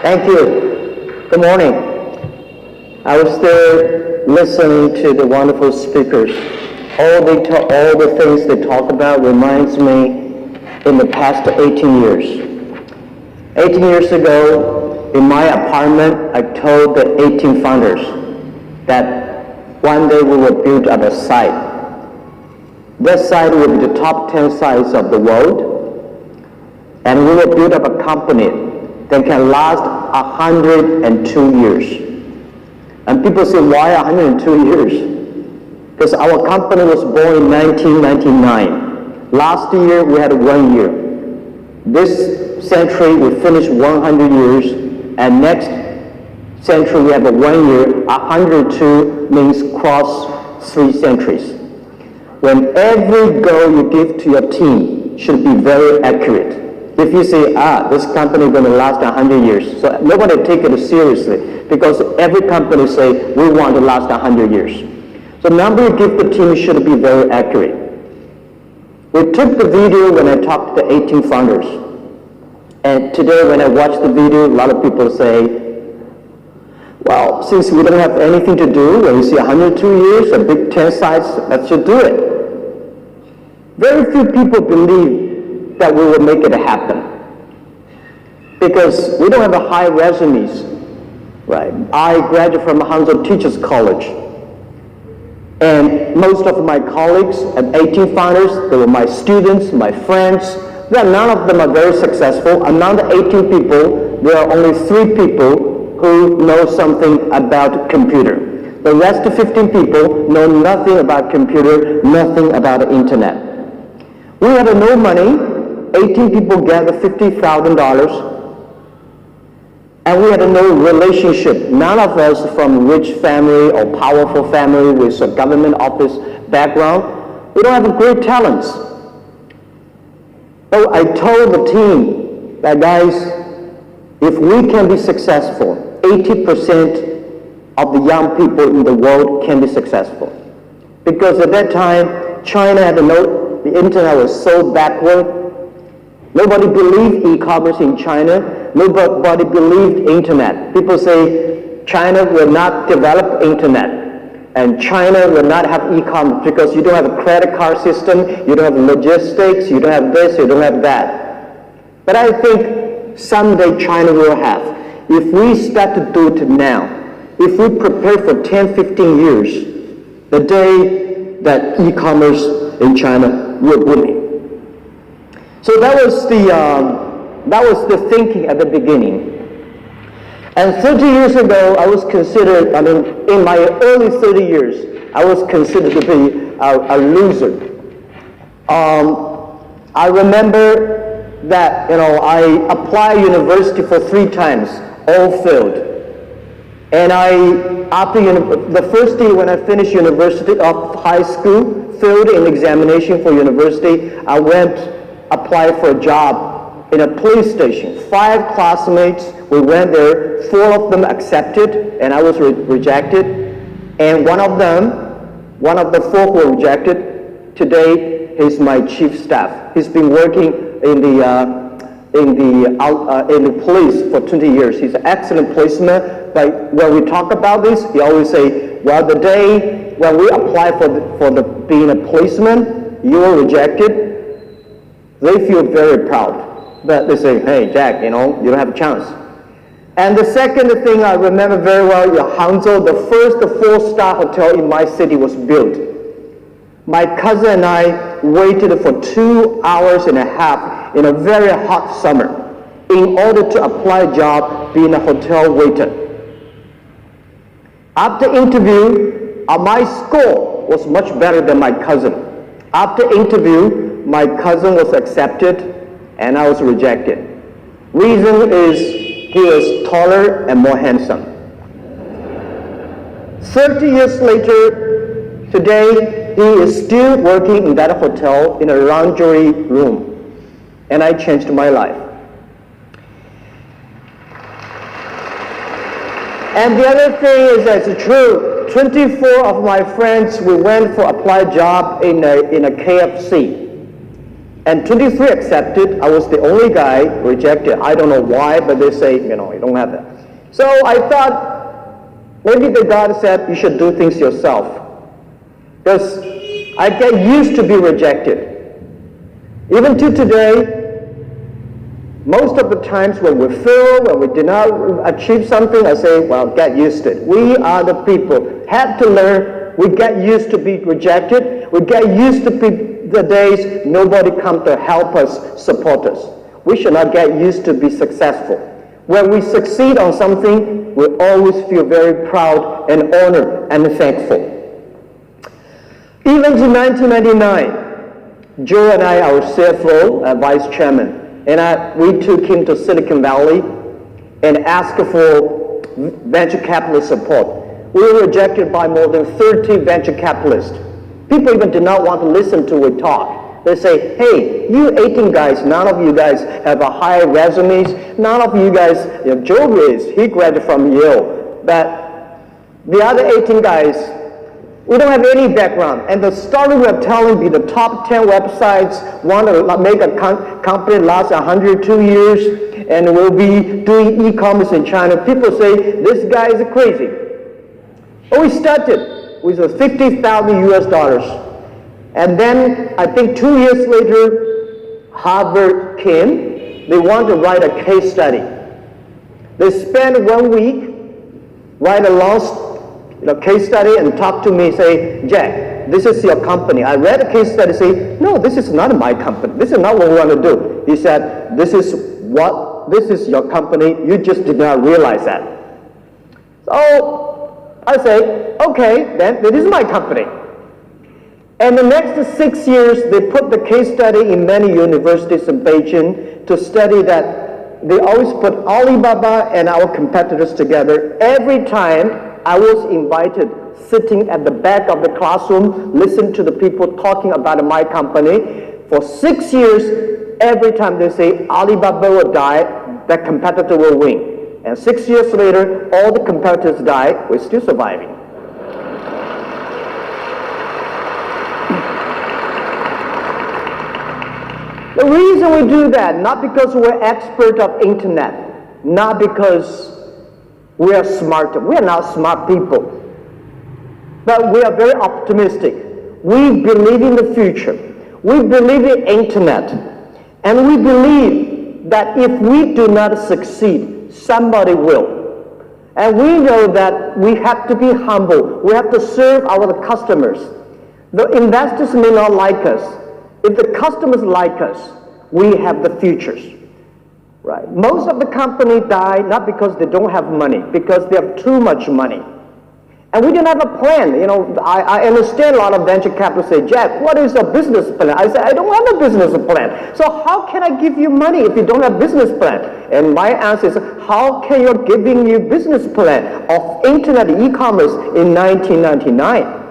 Thank you. Good morning. I was there listening to the wonderful speakers. All the things they talk about reminds me in the past 18 years. 18 years ago, in my apartment, I told the 18 founders that one day we will build up a site. That site will be the top 10 sites of the world, and we will build up a company that can last 102 years. And people say, why 102 years? Because our company was born in 1999. Last year, we had 1 year. This century, we finished 100 years, and next century, we have 1 year. 102 means cross 3 centuries. When every goal you give to your team should be very accurate. If you say, this company is going to last 100 years, so nobody take it seriously, because every company say, we want to last 100 years. So the number you give the team should be very accurate. We took the video when I talked to the 18 founders. And today when I watch the video, a lot of people say, well, since we don't have anything to do, when we see 102 years, a big 10 sites, let's just do it. Very few people believe that we will make it happen, because we don't have a high resumes, right? I graduated from Hangzhou Teachers College, and most of my colleagues at 18 founders, they were my students, my friends. None of them are very successful. Among the 18 people, there are only 3 people who know something about computer. The rest of 15 people know nothing about computer, nothing about the internet. We had no money. 18 people gathered $50,000, and we had no relationship. None of us from rich family or powerful family with a government office background. We don't have great talents. So I told the team that, guys, if we can be successful, 80% of the young people in the world can be successful. Because at that time, China had the internet was so backward. Nobody believed e-commerce in China. Nobody believed internet. People say China will not develop internet, and China will not have e-commerce because you don't have a credit card system, you don't have logistics, you don't have this, you don't have that. But I think someday China will have. If we start to do it now, if we prepare for 10, 15 years, the day that e-commerce in China will boom. So that was the thinking at the beginning. And 30 years ago, I was considered, in my early 30 years, I was considered to be a loser. I remember that, I applied university for 3 times, all failed. And after the first year when I finished university of high school, failed in examination for university, I applied for a job in a police station. 5 classmates, we went there, 4 of them accepted, and I was rejected. And one of the 4 who were rejected, today he's my chief staff. He's been working in the police for 20 years. He's an excellent policeman, but when we talk about this, he always say, well, the day when we apply for being a policeman, you were rejected. They feel very proud, but they say, hey, Jack, you don't have a chance. And the second thing I remember very well, in Hangzhou, the first 4-star hotel in my city was built. My cousin and I waited for 2 hours and a half in a very hot summer in order to apply a job being a hotel waiter. After interview, my score was much better than my cousin. After interview, my cousin was accepted and I was rejected. Reason is he was taller and more handsome. 30 years later, today he is still working in that hotel in a laundry room, and I changed my life. And the other thing is that it's true. 24 of my friends, we went for applied job in a KFC. And 23 accepted. I was the only guy rejected. I don't know why, but they say, you don't have that. So I thought, maybe the God said you should do things yourself. Because I get used to be rejected. Even to today, most of the times when we fail, when we did not achieve something, I say, well, get used to it. We are the people, have to learn. We get used to be rejected. We get used to the days nobody comes to help us, support us. We should not get used to be successful. When we succeed on something, we always feel very proud and honored and thankful. Even to 1999, Joe and I, our CFO, vice chairman, and we took him to Silicon Valley and asked for venture capitalist support. We were rejected by more than 30 venture capitalists. People even did not want to listen to we talk. They say, hey, you 18 guys, none of you guys have a high resumes. None of you guys, Joe is, he graduated from Yale. But the other 18 guys, we don't have any background. And the story we're telling be the top 10 websites, want to make a company last 102 years, and will be doing e-commerce in China. People say, this guy is crazy. But we started with $50,000 US. And then, I think 2 years later, Harvard came. They want to write a case study. They spent 1 week, write a long case study and talk to me, say, Jack, this is your company. I read the case study, say, no, this is not my company. This is not what we want to do. He said, this is your company. You just did not realize that. So I say, okay, then it is my company. And the next 6 years, they put the case study in many universities in Beijing to study that they always put Alibaba and our competitors together. Every time I was invited, sitting at the back of the classroom, listen to the people talking about my company. For 6 years, every time they say Alibaba will die, that competitor will win. And 6 years later, all the competitors die, we're still surviving. The reason we do that, not because we're expert of internet, not because we are smart. We are not smart people. But we are very optimistic. We believe in the future. We believe in internet. And we believe that if we do not succeed, somebody will. And we know that we have to be humble. We have to serve our customers. The investors may not like us. If the customers like us, we have the futures. Right. Most of the companies die not because they don't have money, because they have too much money. And we didn't have a plan. I understand a lot of venture capitalists say, Jack, what is a business plan? I say, I don't have a business plan. So how can I give you money if you don't have a business plan? And my answer is, how can you giving you business plan of internet e-commerce in 1999?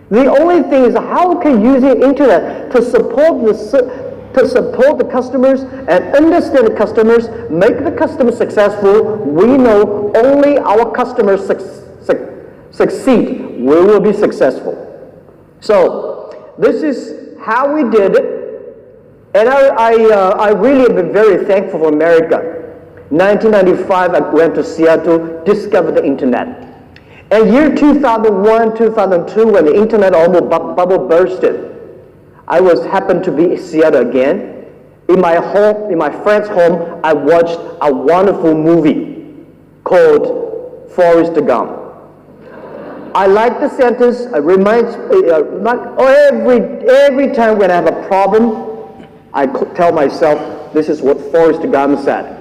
The only thing is how can using internet to support the customers and understand the customers, make the customers successful. We know only our customers succeed, we will be successful. So this is how we did it. And I really have been very thankful for America. 1995, I went to Seattle, discovered the internet. And year 2001, 2002, when the internet almost bubble bursted, I happened to be in Seattle again. In my home, in my friend's home, I watched a wonderful movie called Forrest Gump. I like the sentence. It reminds every time when I have a problem, I tell myself, this is what Forrest Gump said.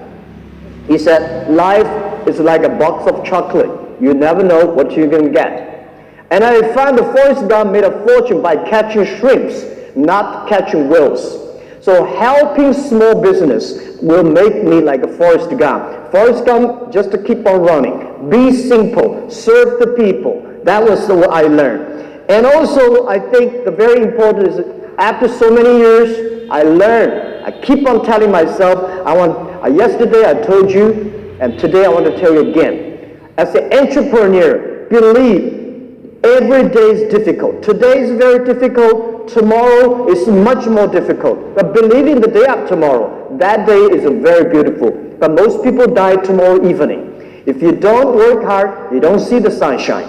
He said, life is like a box of chocolate. You never know what you're going to get. And I found that Forrest Gump made a fortune by catching shrimps, not catching whales. So helping small business will make me like a Forrest Gump. Forrest Gump, just to keep on running. Be simple. Serve the people. That was what I learned. And also, I think the very important is after so many years, I learned. I keep on telling myself, yesterday I told you, and today I want to tell you again. As an entrepreneur, believe every day is difficult. Today is very difficult. tomorrow is much more difficult. But believing the day after tomorrow, that day is very beautiful. But most people die tomorrow evening. If you don't work hard, you don't see the sunshine.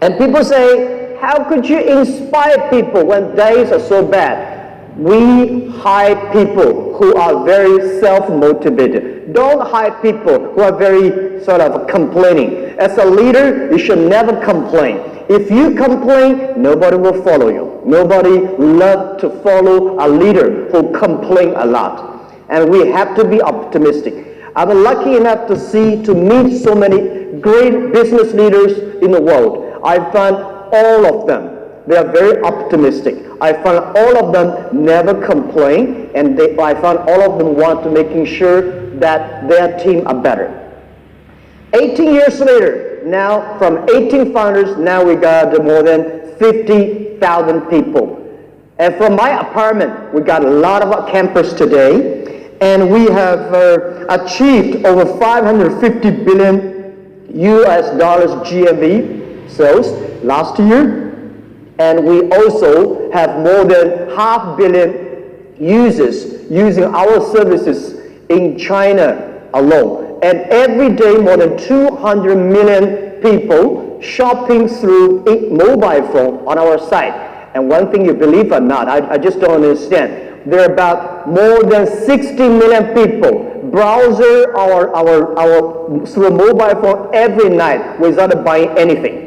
And people say, how could you inspire people when days are so bad? We hire people who are very self-motivated. Don't hire people who are very sort of complaining. As a leader, you should never complain. If you complain, nobody will follow you. Nobody loves to follow a leader who complains a lot. And we have to be optimistic. I'm lucky enough to meet so many great business leaders in the world. I found all of them. They are very optimistic. I found all of them never complain, and I found all of them want to making sure that their team are better. 18 years later, now from 18 founders, now we got more than 50,000 people. And from my apartment, we got a lot of campus today, and we have achieved over 550 billion US dollars GMV sales last year. And we also have more than 500 million users using our services in China alone. And every day, more than 200 million people shopping through a mobile phone on our site. And one thing you believe or not, I just don't understand. There are about more than 60 million people browser through a mobile phone every night without buying anything.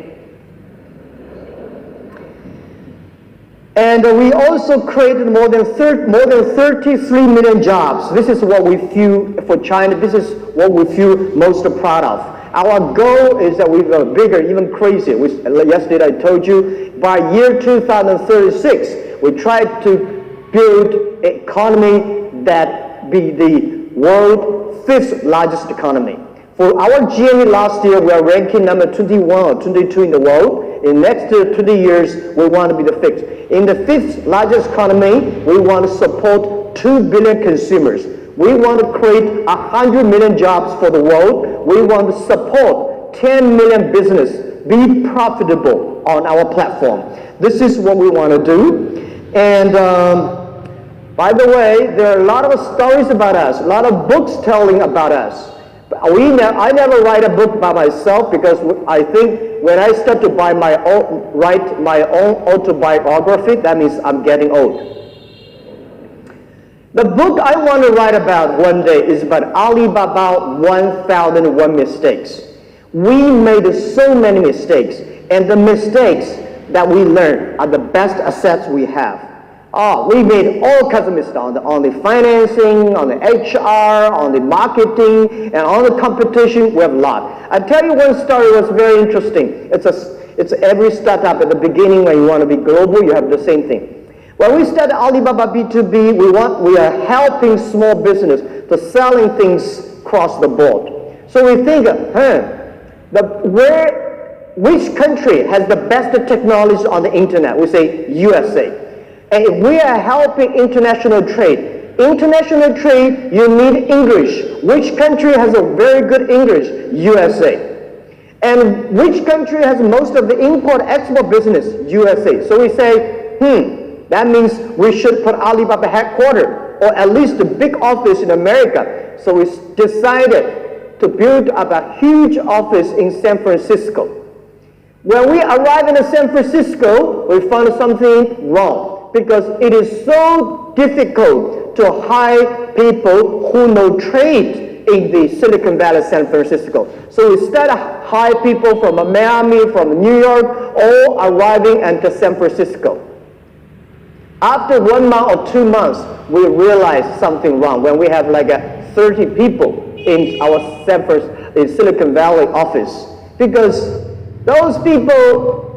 And we also created more than 33 million jobs. This is what we feel for China. This is what we feel most proud of. Our goal is that we go bigger, even crazier. Yesterday I told you, by year 2036, we try to build an economy that be the world's 5th largest economy. For our GNV last year, we are ranking number 21 or 22 in the world. In the next 20 years, we want to be the 5th. In the 5th largest economy, we want to support 2 billion consumers. We want to create 100 million jobs for the world. We want to support 10 million business, be profitable on our platform. This is what we want to do. And by the way, there are a lot of stories about us, a lot of books telling about us. I never write a book by myself because I think when I start to write my own autobiography, that means I'm getting old. The book I want to write about one day is about Alibaba 1001 mistakes. We made so many mistakes, and the mistakes that we learn are the best assets we have. We made all kinds of mistakes on the financing, on the HR, on the marketing, and on the competition. We have a lot. I'll tell you one story that was very interesting. It's every startup at the beginning when you want to be global, you have the same thing. When we started Alibaba B2B, we are helping small business to selling things across the board. So we think, which country has the best technology on the internet? We say USA. And if we are helping international trade, you need English. Which country has a very good English? USA. And which country has most of the import-export business? USA. So we say, that means we should put Alibaba headquarters, or at least a big office in America. So we decided to build up a huge office in San Francisco. When we arrived in San Francisco, we found something wrong, because it is so difficult to hire people who know trade in the Silicon Valley, San Francisco. So we started hire people from Miami, from New York, all arriving into San Francisco. After 1 month or 2 months, we realized something wrong when we have like 30 people in our Silicon Valley office, because those people,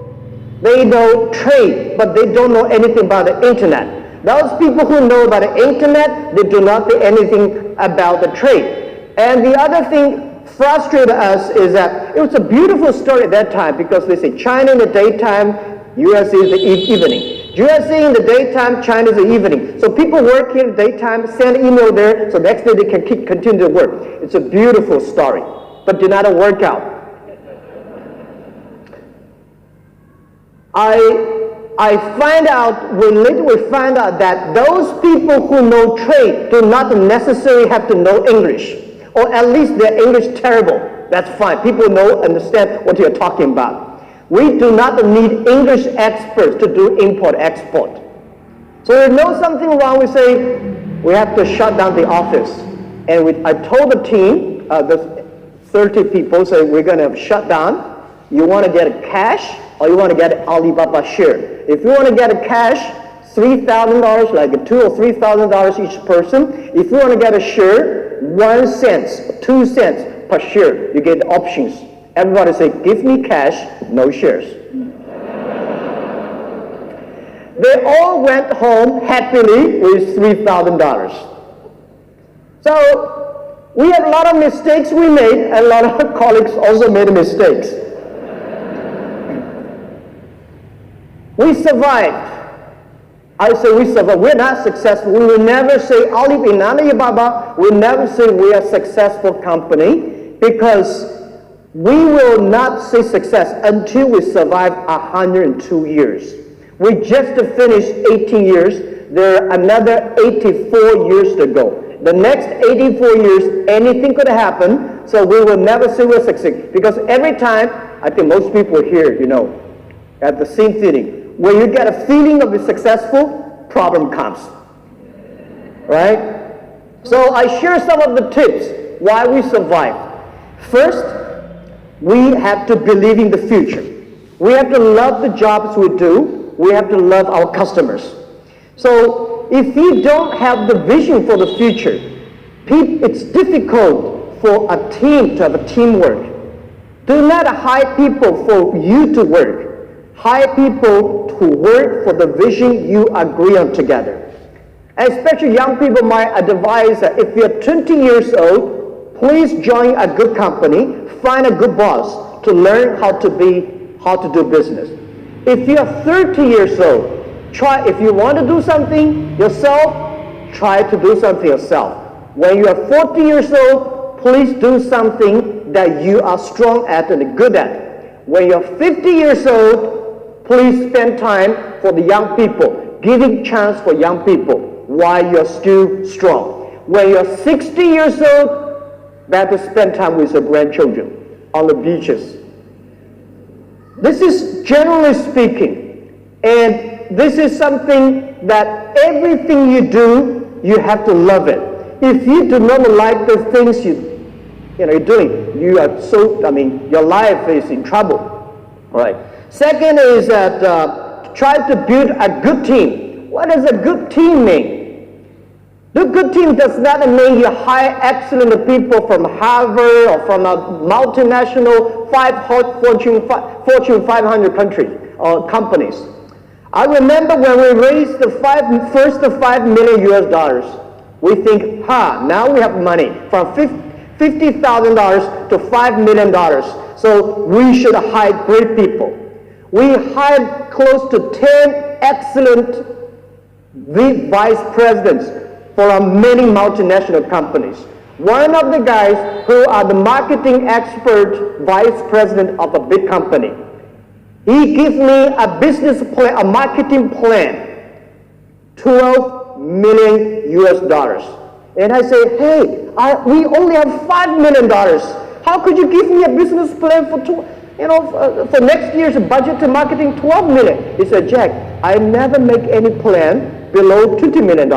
they know trade, but they don't know anything about the internet. Those people who know about the internet, they do not know anything about the trade. And the other thing frustrated us is that it was a beautiful story at that time, because they say China in the daytime, USA is the evening. USA in the daytime, China is the evening. So people work in the daytime, send email there, so next day they can continue to work. It's a beautiful story, but did not work out. I we later find out that those people who know trade do not necessarily have to know English, or at least their English terrible. That's fine. People understand what you're talking about. We do not need English experts to do import-export. So if we know something wrong, we say we have to shut down the office. And I told the team, the 30 people, say we're going to shut down. You want to get cash or you want to get Alibaba share. If you want to get a cash, $3,000, like $2,000 or $3,000 each person. If you want to get a share, 1 cent, 2 cents per share. You get the options. Everybody say, give me cash, no shares. They all went home happily with $3,000. So we have a lot of mistakes we made, and a lot of colleagues also made mistakes. We survived. I say we survived. We're not successful. We will never say Alibaba. We'll never say we are a successful company, because we will not say success until we survive 102 years. We just finished 18 years. There are another 84 years to go. The next 84 years, anything could happen, so we will never say we'll succeed. Because every time, I think most people here, at the same feeling. When you get a feeling of being successful, problem comes. Right? So I share some of the tips why we survive. First, we have to believe in the future. We have to love the jobs we do. We have to love our customers. So if you don't have the vision for the future, it's difficult for a team to have a teamwork. Do not hire people for you to work. Hire people to work for the vision you agree on together. And especially young people, my advice, if you're 20 years old, please join a good company, find a good boss to learn how to do business. If you're 30 years old, if you want to do something yourself, try to do something yourself. When you are 40 years old, please do something that you are strong at and good at. When you're 50 years old, please spend time for the young people, giving chance for young people while you're still strong. When you're 60 years old, better spend time with your grandchildren on the beaches. This is generally speaking, and this is something that everything you do, you have to love it. If you do not like the things you're doing, your life is in trouble. All right. Second is that try to build a good team. What does a good team mean? The good team does not mean you hire excellent people from Harvard or from a multinational Fortune 500 countries or companies. I remember when we raised the first $5 million, we think, now we have money from $50,000 to $5 million. So we should hire great people. We hired close to 10 excellent vice presidents for many multinational companies. One of the guys who are the marketing expert vice president of a big company, he gives me a business plan, a marketing plan, $12 million. And I say, hey, we only have $5 million. How could you give me a business plan for next year's budget to marketing $12 million? He said, Jack, I never make any plan below $20 million.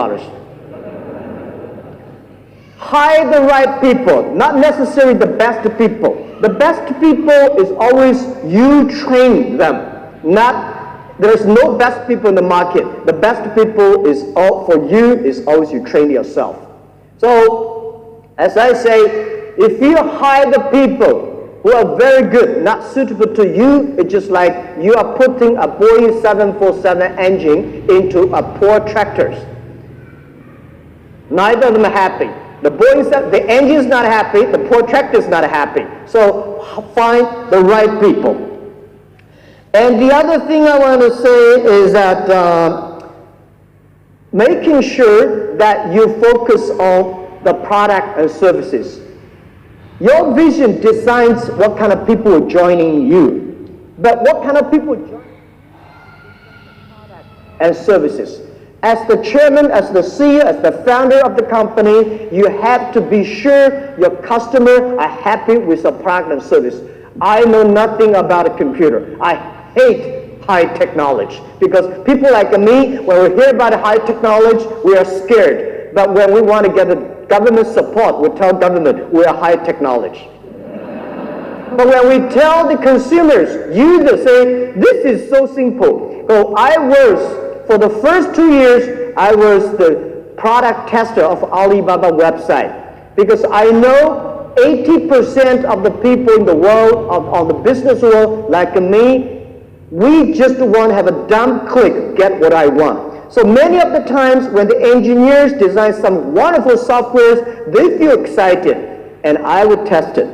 Hire the right people, not necessarily the best people. The best people is always you train them. There's no best people in the market. The best people for you is always you train yourself. So, as I say, if you hire the people who are very good, not suitable to you, it's just like you are putting a Boeing 747 engine into a poor tractor. Neither of them are happy. The engine is not happy, the poor tractor is not happy. So find the right people. And the other thing I want to say is that making sure that you focus on the product and services. Your vision decides what kind of people are joining you. But what kind of people join and services. As the chairman, as the CEO, as the founder of the company, you have to be sure your customers are happy with the product and service. I know nothing about a computer. I hate high technology because people like me, when we hear about high technology, we are scared. But when we want to get the government support, we tell government we are high technology. But when we tell the consumers, users say, this is so simple. So for the first 2 years, I was the product tester of Alibaba website because I know 80% of the people in the world, on the business world, like me, we just want to have a dumb click, get what I want. So many of the times when the engineers design some wonderful softwares, they feel excited, and I would test it.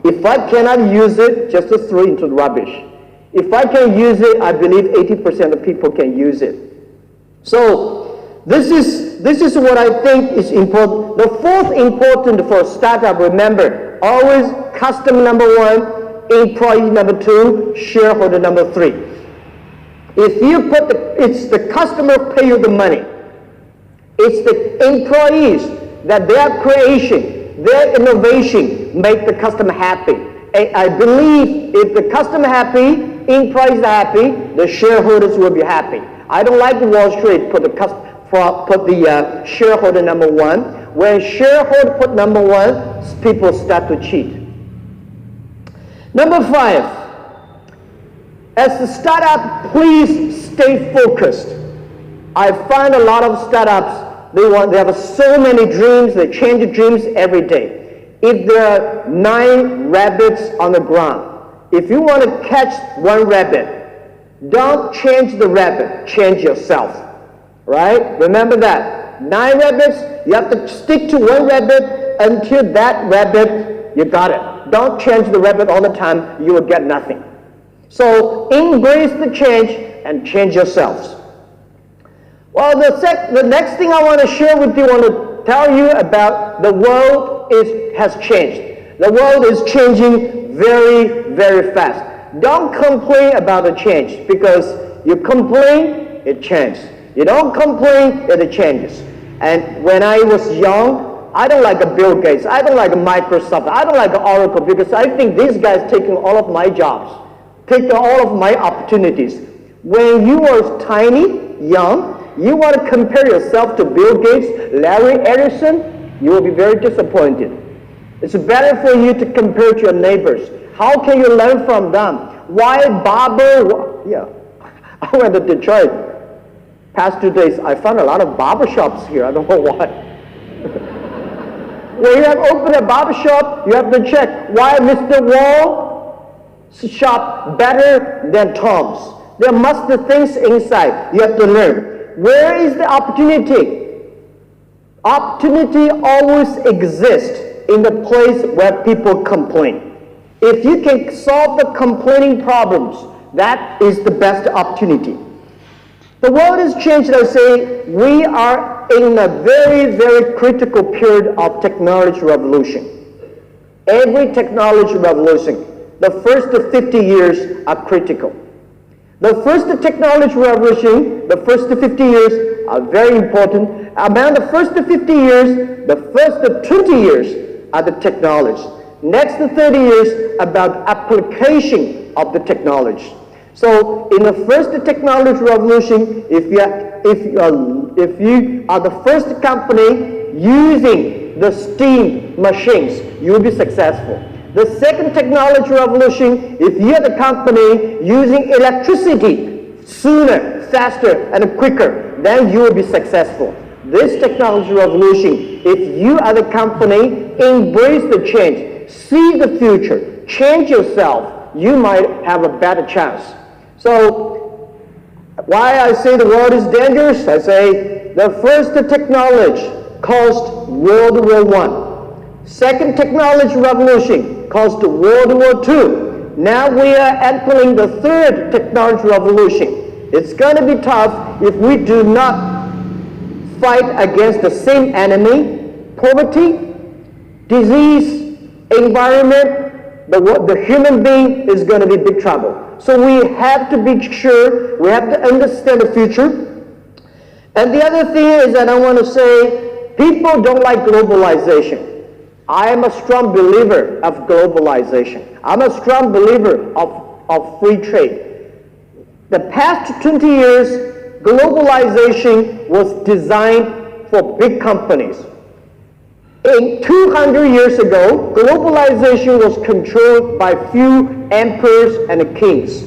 If I cannot use it, just throw it into the rubbish. If I can use it, I believe 80% of people can use it. So this is what I think is important. The fourth important for a startup, remember, always customer number one, employee number two, shareholder number three. If you put it's the customer pay you the money. It's the employees that their creation, their innovation make the customer happy. I believe if the customer happy, employees are happy, the shareholders will be happy. I don't like Wall Street put the shareholder number one. When shareholder put number one, people start to cheat. Number 5, as a startup, please stay focused. I find a lot of startups, they have so many dreams, they change dreams every day. If there are 9 rabbits on the ground, if you want to catch one rabbit, don't change the rabbit, change yourself, right? Remember that. 9 rabbits, you have to stick to one rabbit until that rabbit, you got it. Don't change the rabbit all the time, you will get nothing. So embrace the change and change yourselves. Well, the next thing I want to share with you, I want to tell you about the world has changed. The world is changing very, very fast. Don't complain about the change because you complain, it changes. You don't complain, it changes. And when I was young, I don't like a Bill Gates, I don't like a Microsoft, I don't like Oracle because I think these guys taking all of my jobs, taking all of my opportunities. When you are tiny, young, you want to compare yourself to Bill Gates, Larry Ellison, you will be very disappointed. It's better for you to compare to your neighbors. How can you learn from them? Why barber? Yeah, I went to Detroit. Past 2 days, I found a lot of barber shops here. I don't know why. When you have opened a barber shop, you have to check why Mr. Wall's shop better than Tom's. There must be things inside. You have to learn. Where is the opportunity? Opportunity always exists in the place where people complain. If you can solve the complaining problems, that is the best opportunity. The world has changed. I say we are in a very, very critical period of technology revolution. Every technology revolution, the first 50 years are critical. The first technology revolution, the first 50 years are very important. About the first 50 years, the first 20 years are the technology. Next 30 years about application of the technology. So in the first technology revolution, if you are the first company using the steam machines, you will be successful. The second technology revolution, if you're the company using electricity sooner, faster, and quicker, then you will be successful. This technology revolution, if you are the company, embrace the change, see the future, change yourself, you might have a better chance. So, why I say the world is dangerous? I say the first technology caused World War I. Second technology revolution caused World War II. Now we are entering the third technology revolution. It's going to be tough if we do not fight against the same enemy, poverty, disease, environment. The human being is going to be in big trouble. So we have to be sure, we have to understand the future. And the other thing is that I want to say, people don't like globalization. I am a strong believer of globalization. I'm a strong believer of free trade. The past 20 years, globalization was designed for big companies. In 200 years ago, globalization was controlled by few emperors and kings.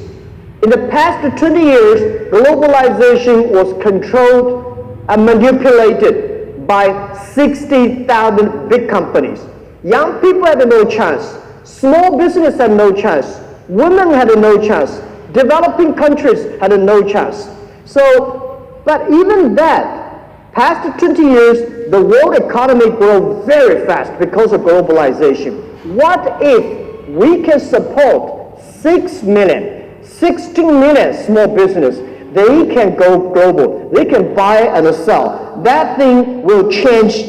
In the past 20 years, globalization was controlled and manipulated by 60,000 big companies. Young people had no chance. Small business had no chance. Women had no chance. Developing countries had no chance. So, but even that, past 20 years, the world economy grew very fast because of globalization. What if we can support 6 million, 16 million small business? They can go global. They can buy and sell. That thing will change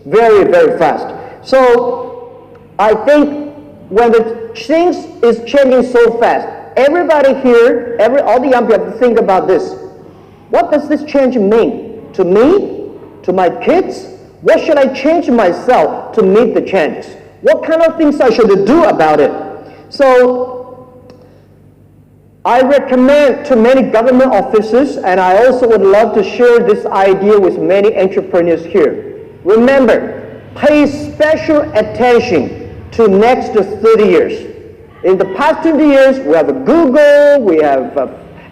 very, very fast. So I think when the things is changing so fast, everybody here, all the young people have to think about this. What does this change mean to me, to my kids? What should I change myself to meet the change? What kind of things I should do about it? So I recommend to many government officers, and I also would love to share this idea with many entrepreneurs here. Remember, pay special attention to next 30 years. In the past 20 years, we have Google, we have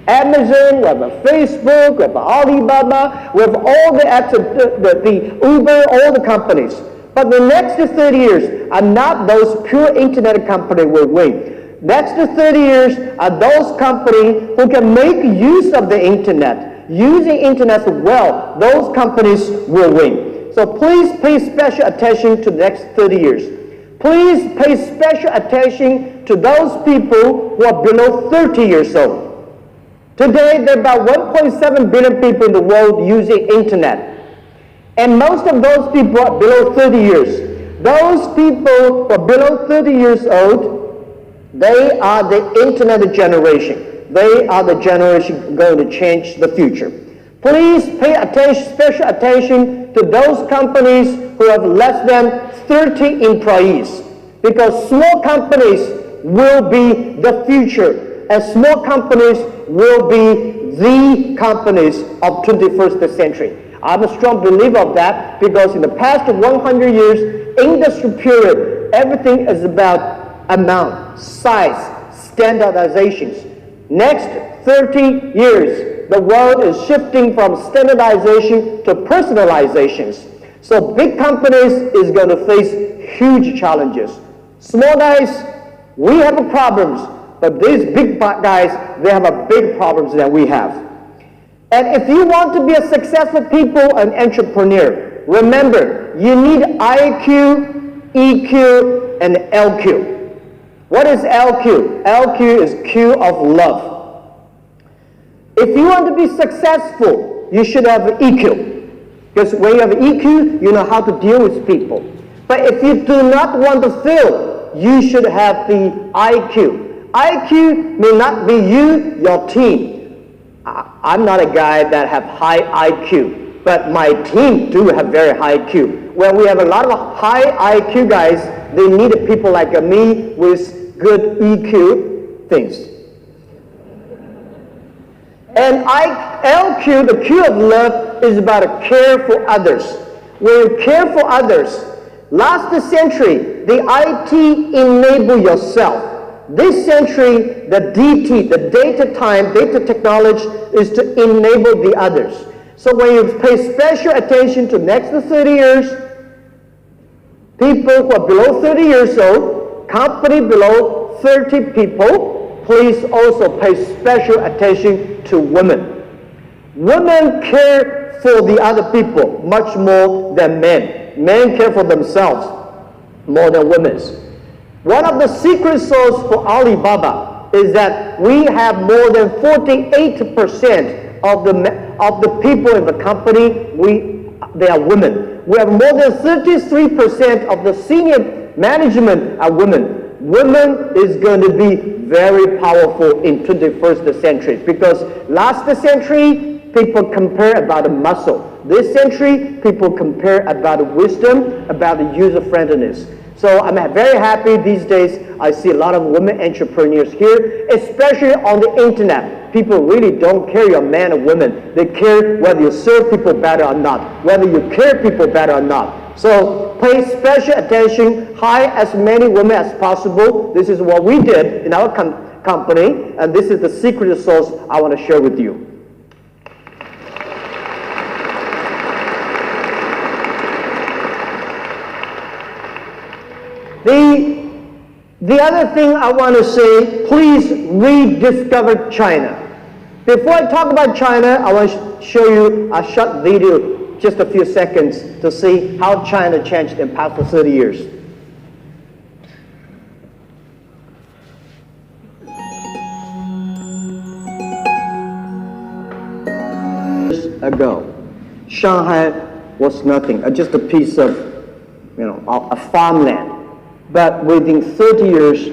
Amazon, we have Facebook, we have Alibaba, we have all the apps, the Uber, all the companies. But the next 30 years are not those pure internet companies will win. Next 30 years are those companies who can make use of the internet. Using internet well, those companies will win. So please pay special attention to the next 30 years. Please pay special attention to those people who are below 30 years old. Today, there are about 1.7 billion people in the world using internet. And most of those people are below 30 years. Those people who are below 30 years old, they are the internet generation. They are the generation going to change the future. Please pay attention, special attention to those companies who have less than 30 employees, because small companies will be the future, and small companies will be the companies of 21st century. I'm a strong believer of that, because in the past 100 years, industry period, everything is about amount, size, standardizations. Next 30 years, the world is shifting from standardization to personalizations. So big companies is going to face huge challenges. Small guys, we have problems, but these big guys, they have a big problems that we have. And if you want to be a successful people and entrepreneur, remember, you need IQ, EQ, and LQ. What is LQ? LQ is Q of love. If you want to be successful, you should have EQ. Because when you have EQ, you know how to deal with people. But if you do not want to fail, you should have the IQ. IQ may not be you, your team. I'm not a guy that have high IQ, but my team do have very high IQ. When we have a lot of high IQ guys, they need people like me with good EQ things. And LQ, the Q of love, is about to care for others. When you care for others, last century, the IT enable yourself. This century, the DT, the data technology, is to enable the others. So when you pay special attention to next 30 years, people who are below 30 years old, company below 30 people, please also pay special attention to women. Women care for the other people much more than men. Men care for themselves more than women. One of the secret sauce for Alibaba is that we have more than 48% of the people in the company, they are women. We have more than 33% of the senior management are women. women is going to be very powerful in 21st century, because last century, people compare about the muscle. This century, people compare about the wisdom, about the user-friendliness. So I'm very happy these days. I see a lot of women entrepreneurs here, especially on the internet. People really don't care you're a man or woman. They care whether you serve people better or not, whether you care people better or not. So pay special attention, hire as many women as possible. This is what we did in our company, and this is the secret sauce I want to share with you. The other thing I want to say, please rediscover China. Before I talk about China, I want to show you a short video, just a few seconds, to see how China changed in the past 30 years. Years ago, Shanghai was nothing, just a piece of, a farmland. But within 30 years,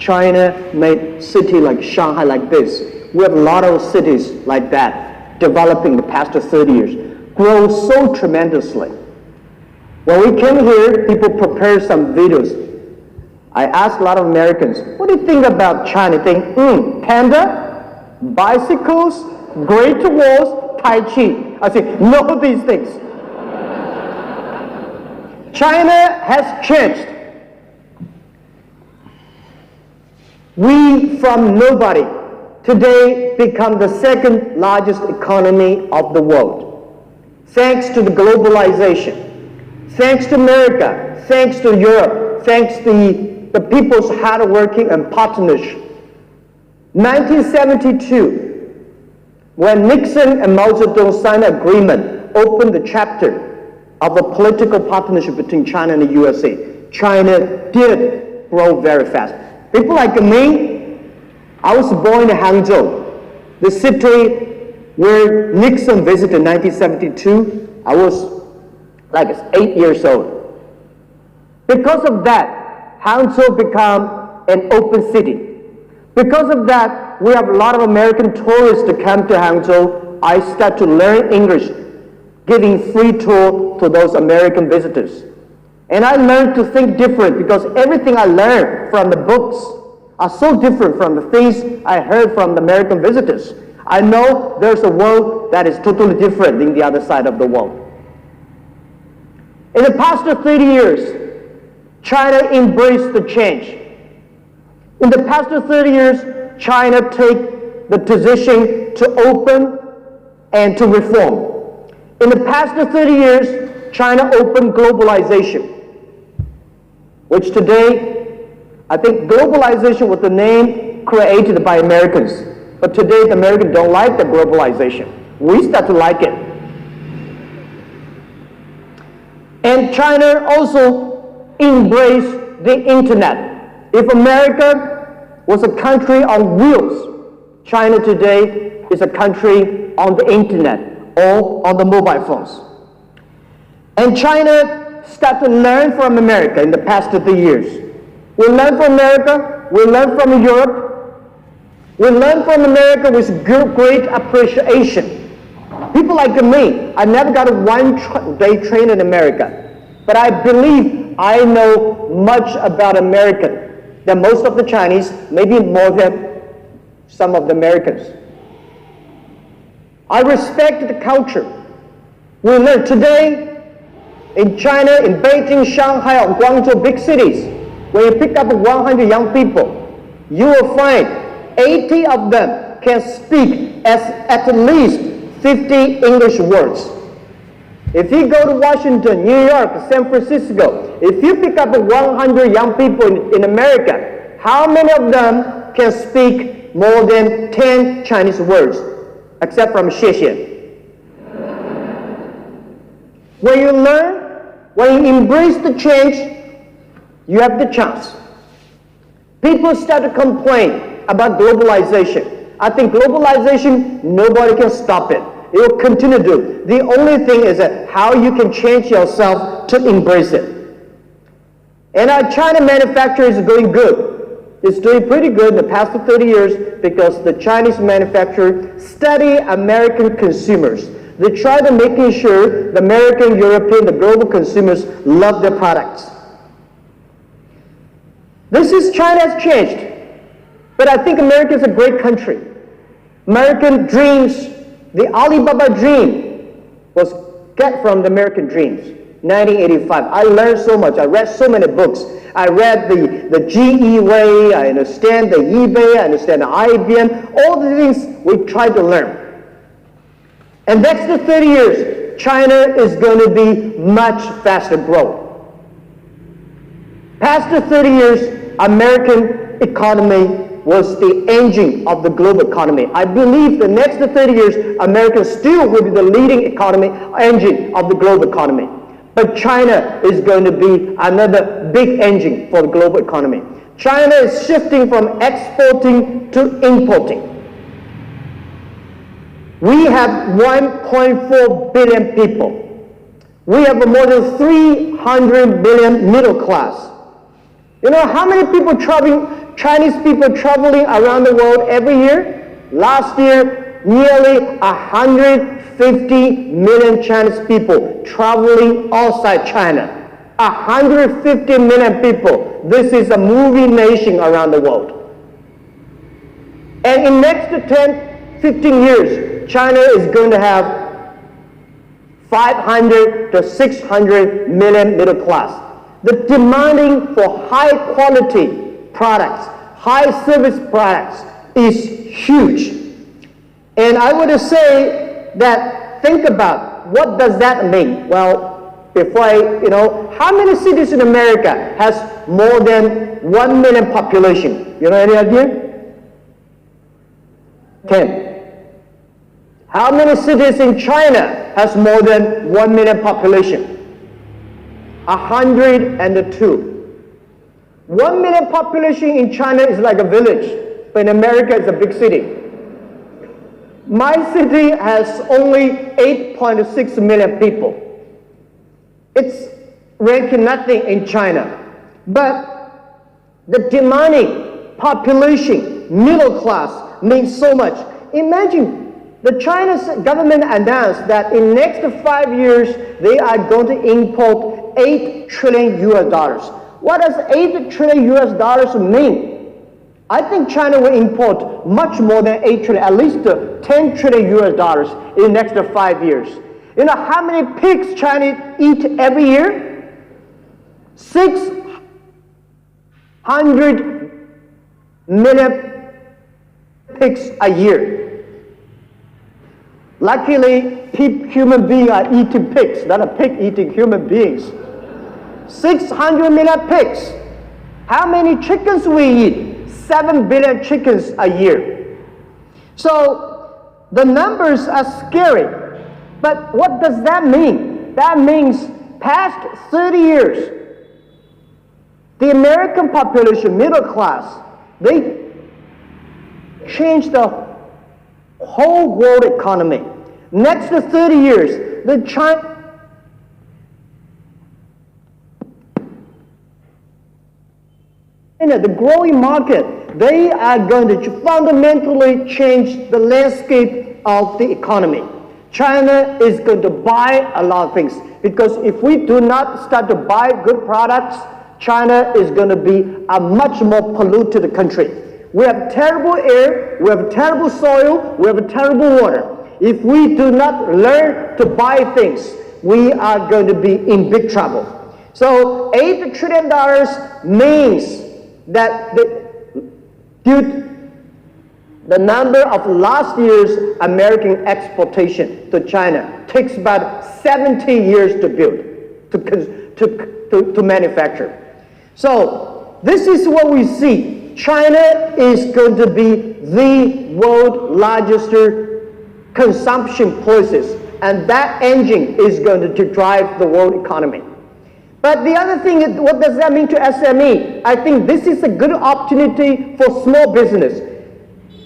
China made city like Shanghai like this. We have a lot of cities like that developing the past 30 years, grow so tremendously. When we came here, people prepared some videos. I asked a lot of Americans, what do you think about China? They think, panda, bicycles, Great Walls, Tai Chi. I say, no, these things. China has changed. We, from nobody, today become the second largest economy of the world. Thanks to the globalization, thanks to America, thanks to Europe, thanks to the people's hard working and partnership. 1972, when Nixon and Mao Zedong signed an agreement, opened the chapter of a political partnership between China and the USA, China did grow very fast. People like me, I was born in Hangzhou, the city where Nixon visited in 1972. I was like 8 years old. Because of that, Hangzhou became an open city. Because of that, we have a lot of American tourists to come to Hangzhou. I start to learn English, giving free tour to those American visitors. And I learned to think different, because everything I learned from the books are so different from the things I heard from the American visitors. I know there's a world that is totally different than the other side of the world. In the past 30 years, China embraced the change. In the past 30 years, China take the decision to open and to reform. In the past 30 years, China opened globalization, which today, I think globalization was the name created by Americans. But today, the Americans don't like the globalization. We start to like it. And China also embraced the internet. If America was a country on wheels, China today is a country on the internet or on the mobile phones. And China started to learn from America in the past 30 years. We learn from America, we learn from Europe, we learn from America with great appreciation. People like me, I never got a one-day training in America, but I believe I know much about America than most of the Chinese, maybe more than some of the Americans. I respect the culture. We learn today in China, in Beijing, Shanghai, or Guangzhou, big cities, when you pick up 100 young people, you will find 80 of them can speak at least 50 English words. If you go to Washington, New York, San Francisco, if you pick up 100 young people in America, how many of them can speak more than 10 Chinese words, except from 谢谢? When you learn, when you embrace the change, you have the chance. People start to complain about globalization. I think globalization, nobody can stop it. It will continue to do. The only thing is that how you can change yourself to embrace it. And our China manufacturing is going good. It's doing pretty good in the past 30 years because the Chinese manufacturer study American consumers. They try to making sure the American, European, the global consumers love their products. China has changed. But I think America is a great country. American dreams, the Alibaba dream was get from the American dreams. 1985. I learned so much. I read so many books. I read the GE way. I understand the eBay. I understand the IBM. All the things we tried to learn. And next to 30 years, China is going to be much faster growth. Past the 30 years, American economy was the engine of the global economy. I believe the next 30 years, America still will be the leading economy engine of the global economy. But China is going to be another big engine for the global economy. China is shifting from exporting to importing. We have 1.4 billion people. We have more than 300 million middle class. You know how many people traveling, Chinese people traveling around the world every year? Last year, nearly 150 million Chinese people traveling outside China. 150 million people. This is a moving nation around the world. And in next 10, 15 years, China is going to have 500 to 600 million middle class. The demanding for high quality products, high service products is huge. And I would say that, think about what does that mean? Well, before how many cities in America has more than 1 million population? You know any idea? 10. How many cities in China has more than 1 million population? 102. 1 million population in China is like a village, but in America it's a big city. My city has only 8.6 million people. It's ranking nothing in China. But the demanding population, middle class, means so much. Imagine the Chinese government announced that in next 5 years, they are going to import 8 trillion US dollars. What does 8 trillion US dollars mean? I think China will import much more than 8 trillion, at least 10 trillion US dollars in the next 5 years. You know how many pigs China eat every year? 600 million pigs a year. Luckily, human beings are eating pigs, not a pig eating human beings. 600 million pigs. How many chickens we eat? 7 billion chickens a year. So the numbers are scary. But what does that mean? That means past 30 years, the American population, middle class, they changed the whole world economy. Next 30 years, the the growing market, they are going to fundamentally change the landscape of the economy. China is going to buy a lot of things because if we do not start to buy good products, China is going to be a much more polluted country. We have terrible air, we have terrible soil, we have terrible water. If we do not learn to buy things, we are going to be in big trouble. So $8 trillion means that the number of last year's American exportation to China takes about 70 years to build, to manufacture. So this is what we see. China is going to be the world's largest consumption places, and that engine is going to drive the world economy. But the other thing is, what does that mean to SME? I think this is a good opportunity for small business.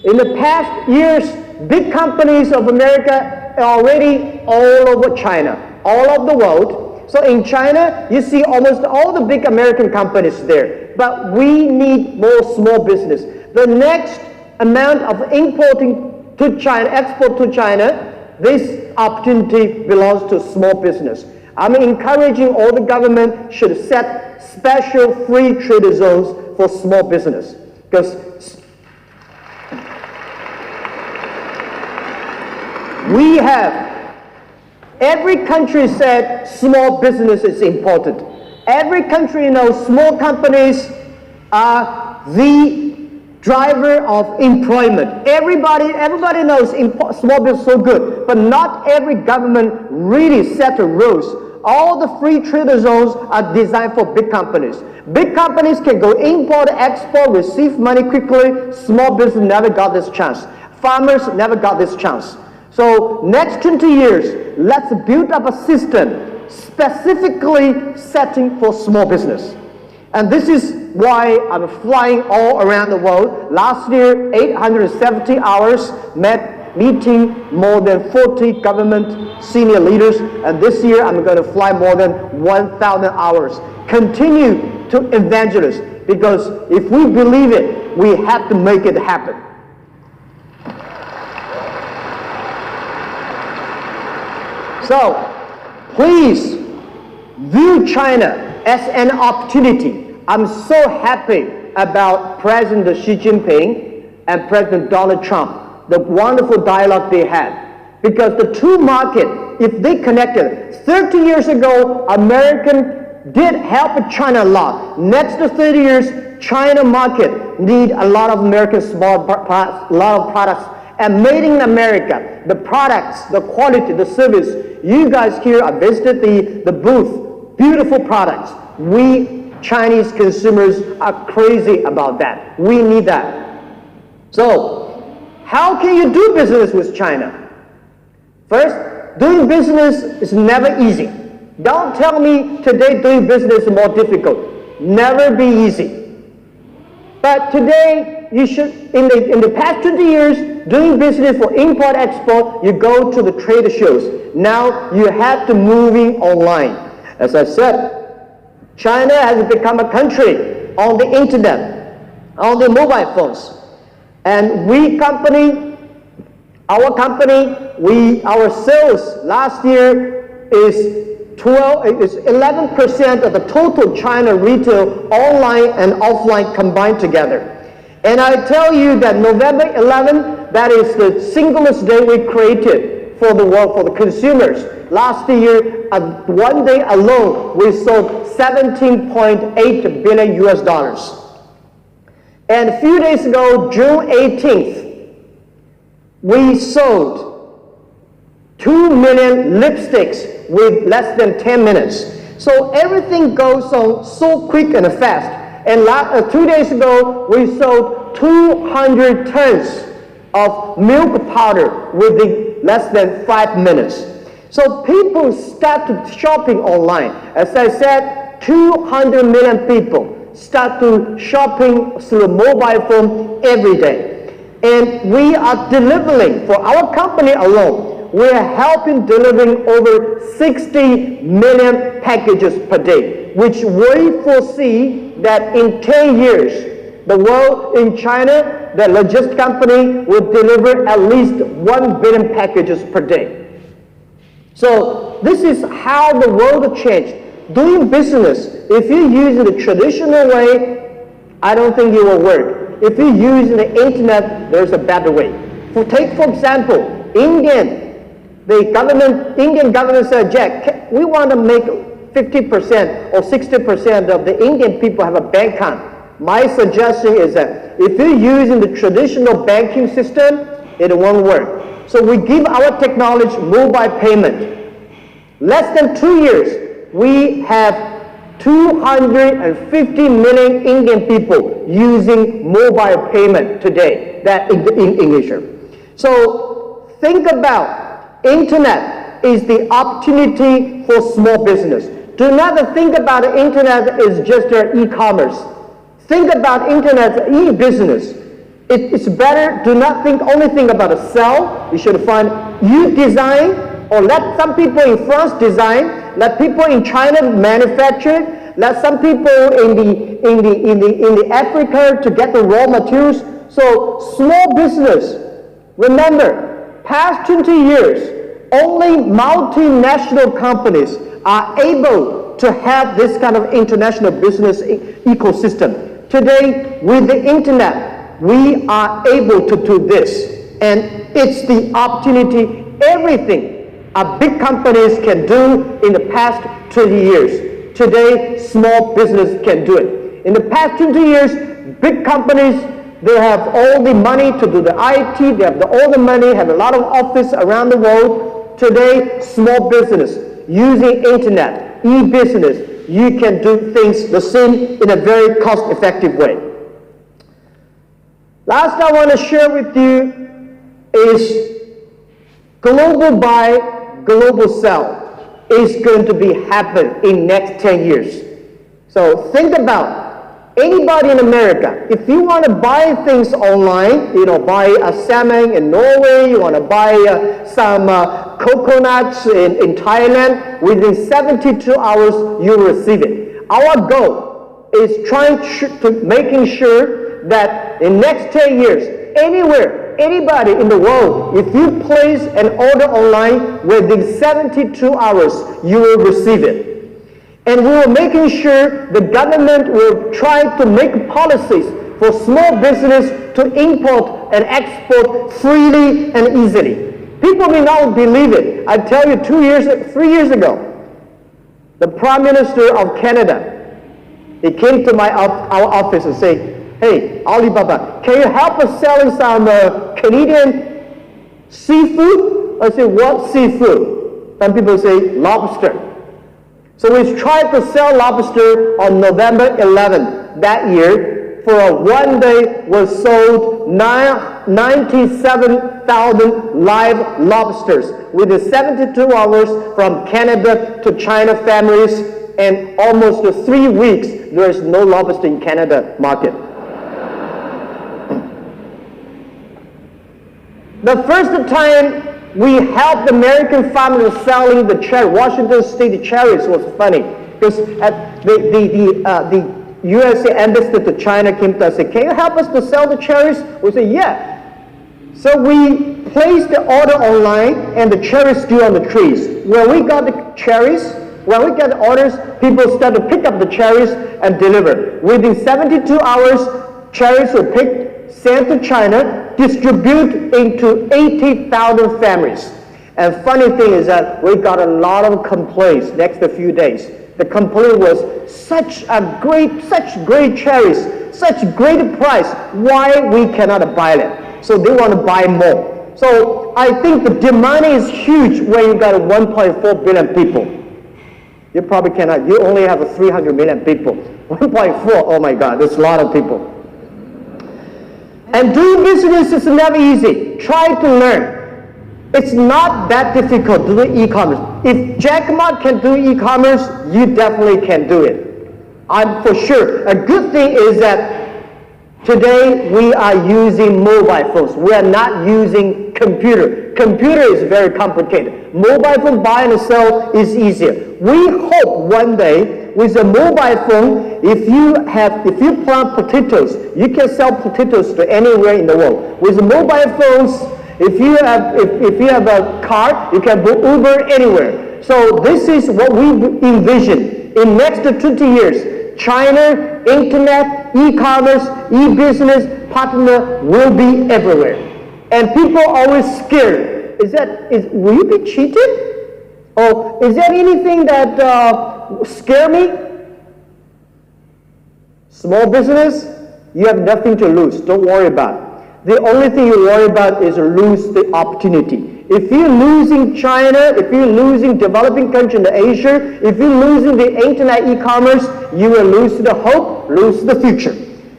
In the past years, big companies of America are already all over China, all over the world. So in China, you see almost all the big American companies there. But we need more small business. The next amount of importing to China, export to China, this opportunity belongs to small business. I'm encouraging all the government should set special free trade zones for small business. Because we have, every country said small business is important. Every country knows small companies are the driver of employment. Everybody knows small business is so good, but not every government really set the rules. All the free trade zones are designed for big companies. Big companies can go import, export, receive money quickly. Small business never got this chance. Farmers never got this chance. So next 20 years, let's build up a system specifically setting for small business. And this is why I'm flying all around the world. Last year, 870 hours, meeting more than 40 government senior leaders. And this year, I'm going to fly more than 1,000 hours. Continue to evangelize, because if we believe it, we have to make it happen. So, please view China as an opportunity. I'm so happy about President Xi Jinping and President Donald Trump, the wonderful dialogue they had. Because the two markets, if they connected, 30 years ago, American did help China a lot. Next 30 years, China market need a lot of American small products, a lot of products. And made in America, the products, the quality, the service. You guys here, I visited the booth, beautiful products. We Chinese consumers are crazy about that. We need that. So, how can you do business with China? First, doing business is never easy. Don't tell me today doing business is more difficult. Never be easy. But today, you should, in the past 20 years, doing business for import-export, you go to the trade shows. Now, you have to moving online. As I said, China has become a country on the internet, on the mobile phones. And our sales last year is 11% of the total China retail online and offline combined together. And I tell you that November 11, that is the singlest day we created for the world, for the consumers. Last year, one day alone, we sold $17.8 billion US. And a few days ago, June 18th, we sold 2 million lipsticks with less than 10 minutes. So everything goes on so quick and fast. And 2 days ago, we sold 200 tons of milk powder within less than 5 minutes. So people started shopping online. As I said, 200 million people start to shopping through a mobile phone every day. And we are delivering, for our company alone, we are helping delivering over 60 million packages per day, which we foresee that in 10 years, the world in China, the logistics company will deliver at least 1 billion packages per day. So this is how the world changed. Doing business, if you use the traditional way, I don't think it will work. If you use the internet, there's a better way. Take for example, Indian government said, Jack, we want to make 50% or 60% of the Indian people have a bank account. My suggestion is that if you're using the traditional banking system, it won't work. So we give our technology mobile payment. Less than 2 years, we have 250 million Indian people using mobile payment today, that in English. So think about internet is the opportunity for small business. Do not think about the internet as just their e-commerce. Think about internet as e-business. It's better, do not only think about a sell. You should find you design, or let some people in France design, Let people in China manufacture it. Let some people in Africa to get the raw materials. So small business. Remember, past 20 years, only multinational companies are able to have this kind of international business ecosystem. Today, with the internet, we are able to do this. And it's the opportunity, everything big companies can do in the past 20 years. Today, small business can do it. In the past 20 years, big companies, they have all the money to do the IT, they have all the money, have a lot of office around the world. Today, small business, using internet, e-business, you can do things the same in a very cost-effective way. Last I want to share with you is global buy, global sell is going to be happen in next 10 years. So think about anybody in America, if you want to buy things online, buy a salmon in Norway, you want to buy some coconuts in Thailand, within 72 hours you receive it. Our goal is trying to making sure that in next 10 years, anywhere, anybody in the world, if you place an order online, within 72 hours you will receive it. And we are making sure the government will try to make policies for small business to import and export freely and easily. People may not believe it. I tell you, 3 years ago, the Prime Minister of Canada, he came to our office and said, "Hey, Alibaba, can you help us selling some Canadian seafood?" I said, "What seafood?" Some people say lobster. So we tried to sell lobster on November 11th that year. For a one day, we sold 97,000 live lobsters within 72 hours from Canada to China families, and almost 3 weeks, there is no lobster in Canada market. The first time we helped American farmers selling the cherry, Washington State cherries was funny, because the USA embassy to China came to us and said, "Can you help us to sell the cherries?" We said, "Yeah." So we placed the order online, and the cherries grew on the trees. When we got the cherries, when we got the orders, people started to pick up the cherries and deliver. Within 72 hours, cherries were picked, sent to China, distributed into 80,000 families. And funny thing is that we got a lot of complaints next few days. The complaint was such great cherries, such great price. Why we cannot buy them? So they want to buy more. So I think the demand is huge when you got 1.4 billion people. You probably cannot. You only have 300 million people. 1.4, oh my God, that's a lot of people. And doing business is never easy. Try to learn. It's not that difficult to do e-commerce. If Jack Ma can do e-commerce, you definitely can do it. I'm for sure. A good thing is that today we are using mobile phones. We are not using computer. Computer is very complicated. Mobile phone buy and sell is easier. We hope one day with a mobile phone, if you plant potatoes, you can sell potatoes to anywhere in the world. With mobile phones, if you have a car, you can book Uber anywhere. So this is what we envision. In next 20 years, China, internet, e-commerce, e-business partner will be everywhere. And people are always scared. Will you be cheated? Or is there anything that scare me? Small business, you have nothing to lose. Don't worry about it. The only thing you worry about is lose the opportunity. If you're losing China, if you're losing developing country in Asia, if you're losing the internet e-commerce, you will lose the hope, lose the future.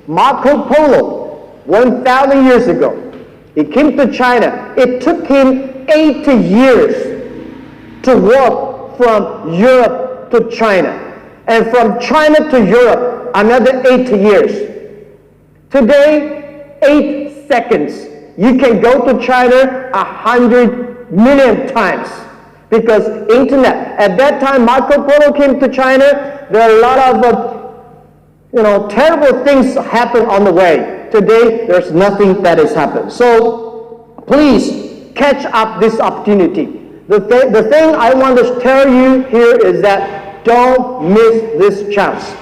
Marco Polo, 1,000 years ago, he came to China. It took him 80 years to walk from Europe to China. And from China to Europe, another 80 years. Today, 8 seconds. You can go to China 100 million times. Because internet, at that time Marco Polo came to China, there are a lot of terrible things happen on the way. Today, there's nothing that has happened. So please catch up this opportunity. The thing I want to tell you here is that don't miss this chance.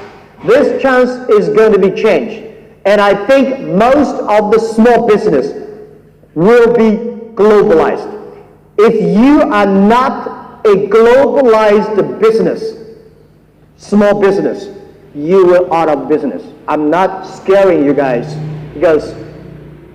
This chance is going to be changed. And I think most of the small business will be globalized. If you are not a globalized business, small business, you will out of business. I'm not scaring you guys, because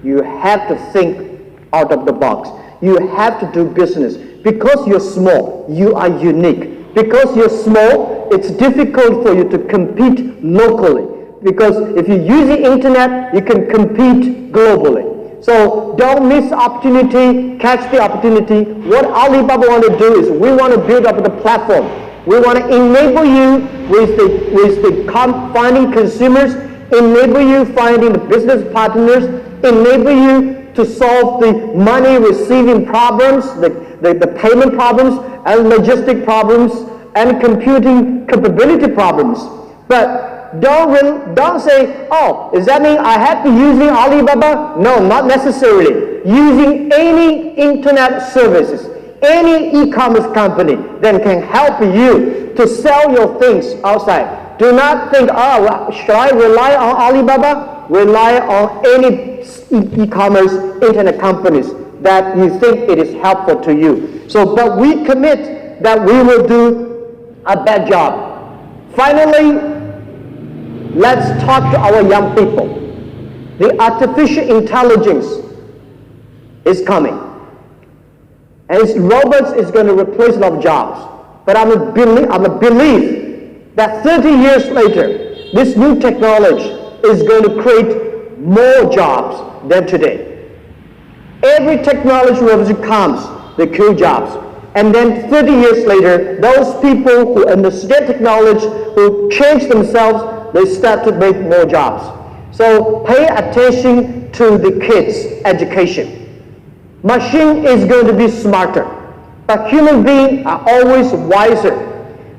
you have to think out of the box. You have to do business. Because you're small, you are unique. Because you're small, it's difficult for you to compete locally. Because if you use the internet, you can compete globally. So don't miss opportunity, catch the opportunity. What Alibaba want to do is we want to build up the platform. We want to enable you with the finding consumers, enable you finding the business partners, enable you to solve the money receiving problems, the payment problems, and logistic problems, and computing capability problems. But don't say, oh, does that mean I have to using Alibaba? No, not necessarily. Using any internet services, any e-commerce company that can help you to sell your things outside. Do not think, oh, should I rely on Alibaba? Rely on any e-commerce internet companies that you think it is helpful to you. So, but we commit that we will do a bad job. Finally, let's talk to our young people. The artificial intelligence is coming. And robots is going to replace a lot of jobs. But I'm a belief that 30 years later, this new technology is going to create more jobs than today. Every technology revolution comes, they kill jobs. And then 30 years later, those people who understand technology, who change themselves, they start to make more jobs. So pay attention to the kids' education. Machine is going to be smarter, but human beings are always wiser.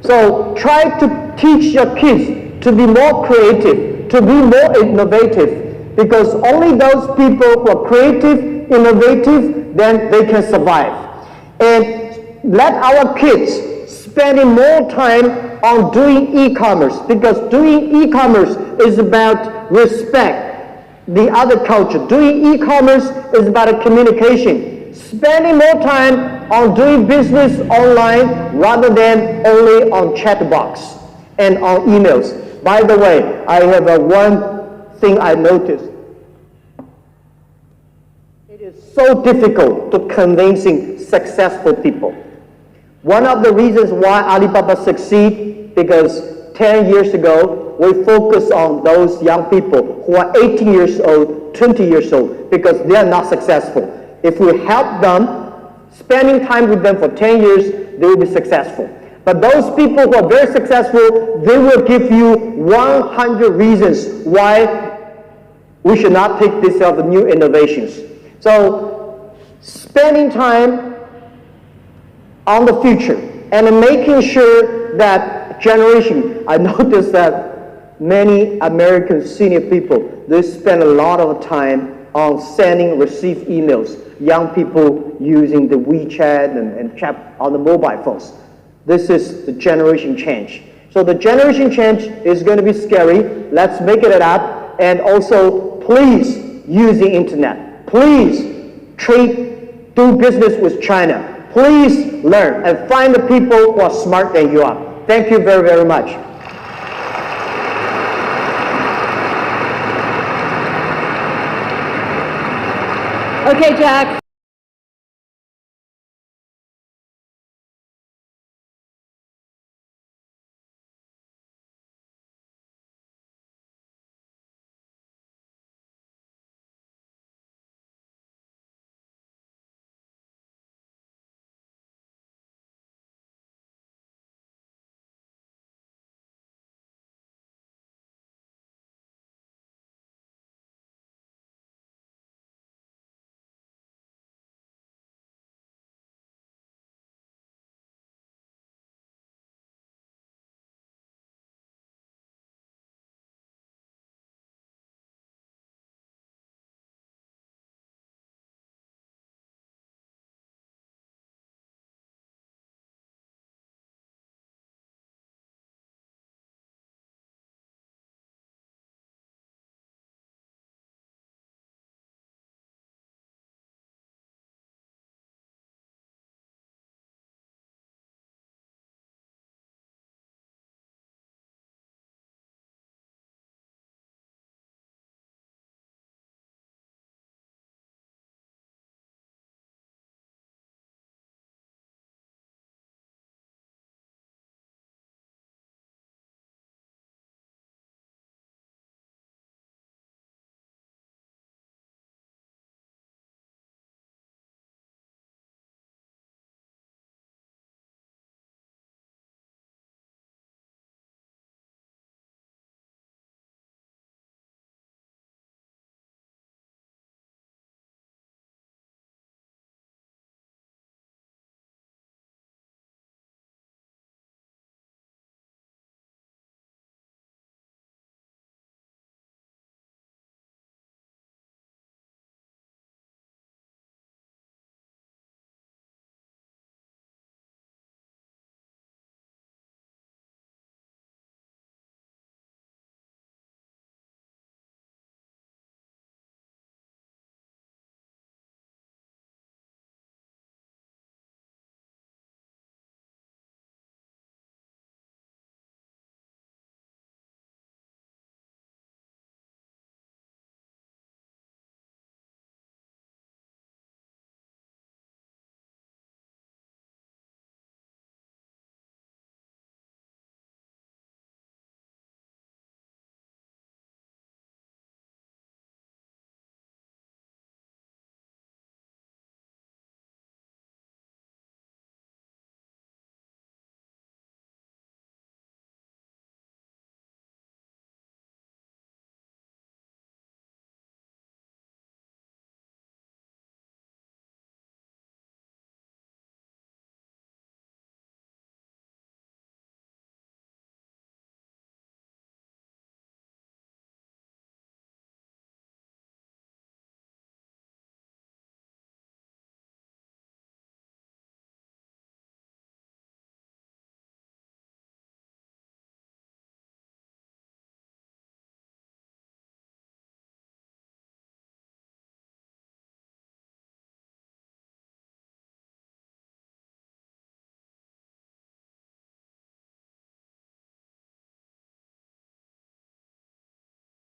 So try to teach your kids to be more creative, to be more innovative, because only those people who are creative, innovative, then they can survive. And let our kids spending more time on doing e-commerce, because doing e-commerce is about respect the other culture. Doing e-commerce is about a communication. Spending more time on doing business online rather than only on chat box and on emails. By the way, I have one thing I noticed. It is so difficult to convincing successful people. One of the reasons why Alibaba succeed, because 10 years ago, we focus on those young people who are 18 years old, 20 years old, because they are not successful. If we help them, spending time with them for 10 years, they will be successful. But those people who are very successful, they will give you 100 reasons why we should not take this of the new innovations. So, spending time on the future and making sure that generation, I noticed that many American senior people, they spend a lot of time on sending, receive emails. Young people using the WeChat and chat on the mobile phones. This is the generation change. So the generation change is going to be scary. Let's make it up. And also, please use the internet. Please do business with China. Please learn and find the people who are smart than you are. Thank you very, very much. Okay, Jack.